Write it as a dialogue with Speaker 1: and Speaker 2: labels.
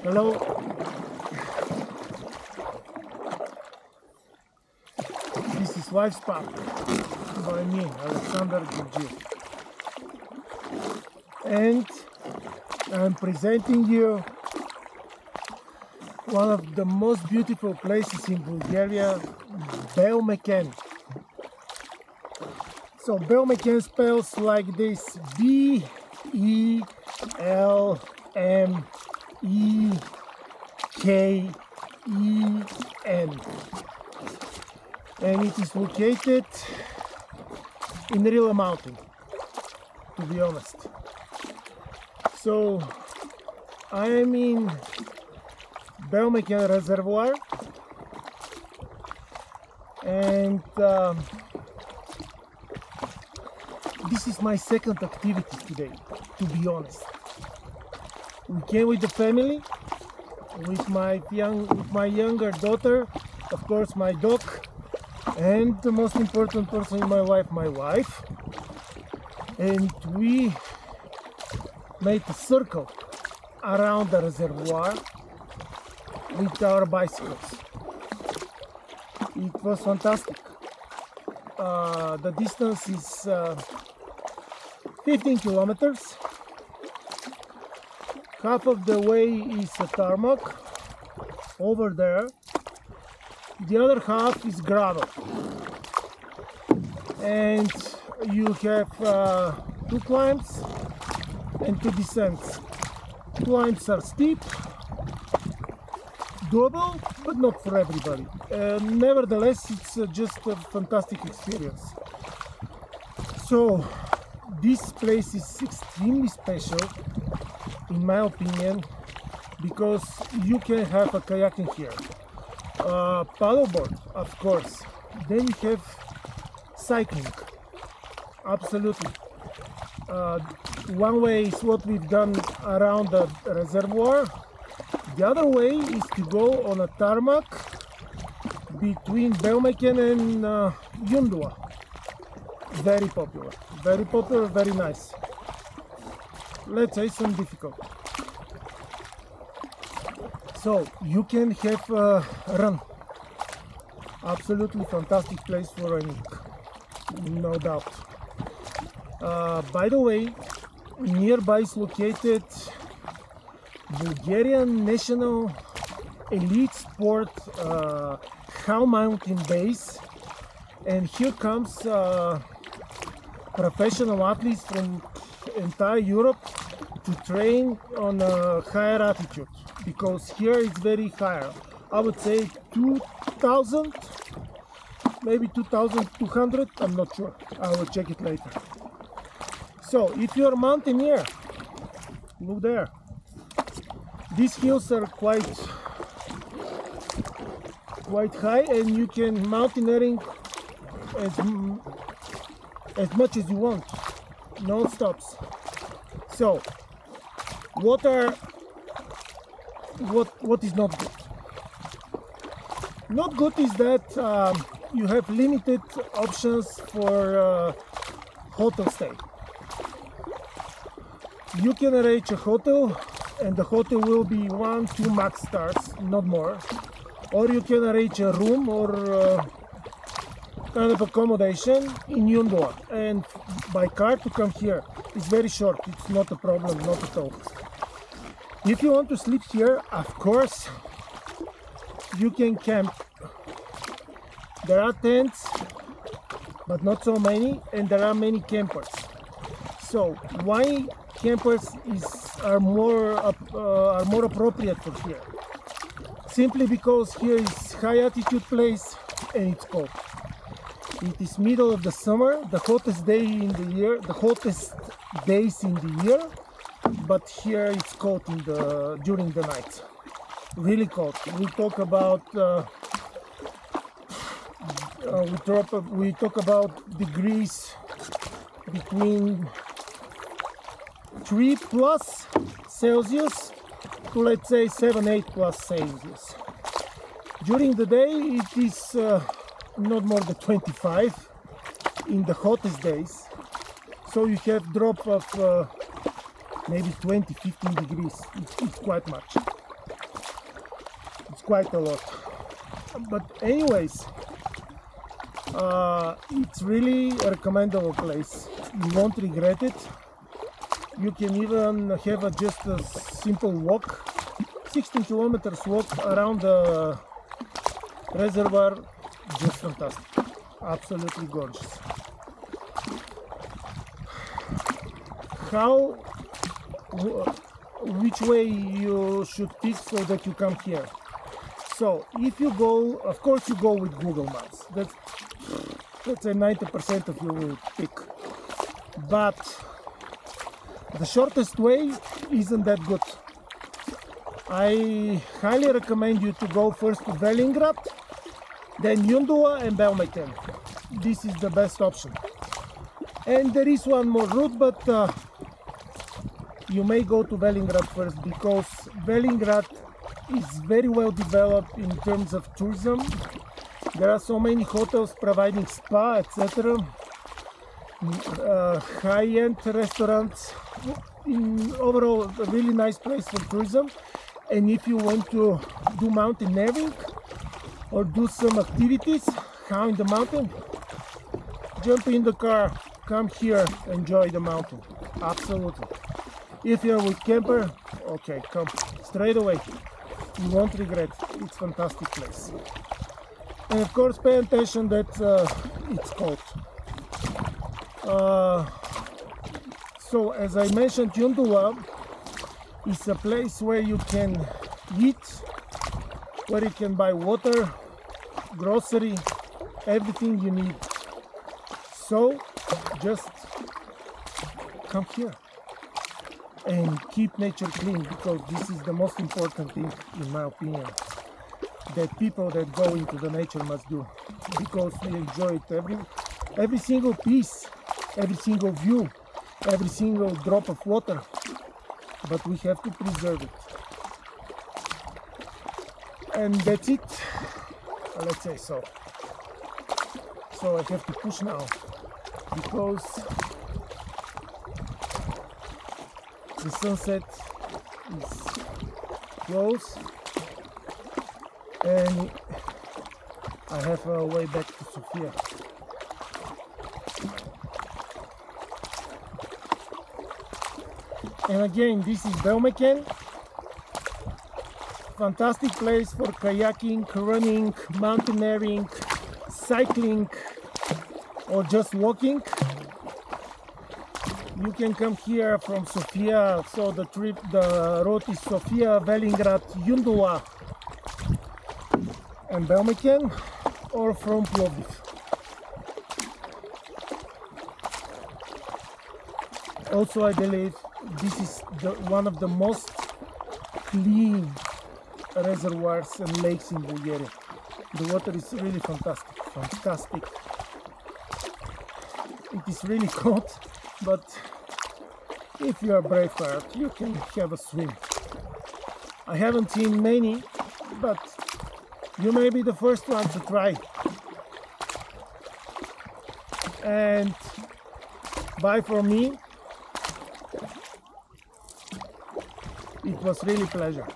Speaker 1: Hello. This is Lifespan by me, Alexander Gurgiev. And I'm presenting you one of the most beautiful places in Bulgaria, Belmeken. So Belmeken spells like this: B-E-L-M-E-K-E-N, and it is located in Rila mountain, to be honest. So I am in Belmeken reservoir, and this is my second activity today, to be honest. We came with the family, with my younger daughter, of course my dog, and the most important person in my life, my wife. And we made a circle around the reservoir with our bicycles. It was fantastic. The distance is 15 kilometers. Half of the way is a tarmac over there. The other half is gravel. And you have 2 climbs and 2 descents. Climbs are steep, doable, but not for everybody. Nevertheless, it's just a fantastic experience. So this place is extremely special, in my opinion, because you can have a kayaking here, paddleboard, of course. Then you have cycling, absolutely. One way is what we've done around the reservoir. The other way is to go on a tarmac between Belmeken and Yundua. Very popular, very nice. Let's say some difficult. So you can have a run. Absolutely fantastic place for running, no doubt. By the way, nearby is located Bulgarian national elite sport mountain base, and here comes professional athletes from entire Europe to train on a higher altitude, because here it's very higher. I would say 2000, maybe 2200, I'm not sure. I will check it later. So if you're a mountaineer, look there. These hills are quite high, and you can mountaineering as much as you want, no stops. So what is not good? Not good is that you have limited options for hotel stay. You can arrange a hotel, and the hotel will be 1-2 max stars, not more. Or you can arrange a room or kind of accommodation in Yundua, and by car to come here. It's very short, it's not a problem, not at all. If you want to sleep here, of course, you can camp. There are tents, but not so many, and there are many campers. So why campers are more appropriate for here? Simply because here is high altitude place and it's cold. It is middle of the summer, the hottest days in the year, but here it's cold during the night. Really cold. We talk about degrees between 3+ Celsius to, let's say, 7-8+ Celsius. During the day it is not more than 25 in the hottest days, so you have drop of maybe 20-15 degrees. It's quite much. quite a lot. But anyways, it's really a recommendable place. You won't regret it. You can even have just a simple walk, 16 kilometers walk around the reservoir. Just fantastic, absolutely gorgeous. Which way you should pick so that you come here? So if you go, of course you go with Google Maps. That's a 90% of you will pick. But the shortest way isn't that good. I highly recommend you to go first to Velingrad, then Yundua and Belmeken. This is the best option. And there is one more route, but you may go to Velingrad first, because Velingrad is very well developed in terms of tourism. There are so many hotels providing spa, etc. High-end restaurants. Overall, a really nice place for tourism. And if you want to do mountaineering or do some activities high in the mountain, jump in the car, come here, enjoy the mountain. Absolutely. If you're with camper, okay, come straight away. You won't regret. It's a fantastic place. And of course, pay attention that it's cold. So as I mentioned, Yundua is a place where you can eat, where you can buy water, grocery, everything you need. So just come here and keep nature clean, because this is the most important thing, in my opinion, that people that go into the nature must do, because we enjoy it, every single piece, every single view, every single drop of water, but we have to preserve it. And that's it, let's say so. So I have to push now, because the sunset is close and I have a way back to Sofia. And again, this is Belmeken. Fantastic place for kayaking, running, mountaineering, cycling, or just walking. You can come here from Sofia, so the road is Sofia, Velingrad, Yundua and Belmeken, or from Plovdiv. Also, I believe this is one of the most clean reservoirs and lakes in Bulgaria. The water is really fantastic. It is really cold, but if you are brave heart, you can have a swim. I haven't seen many, but you may be the first one to try. And bye from me. It was really a pleasure.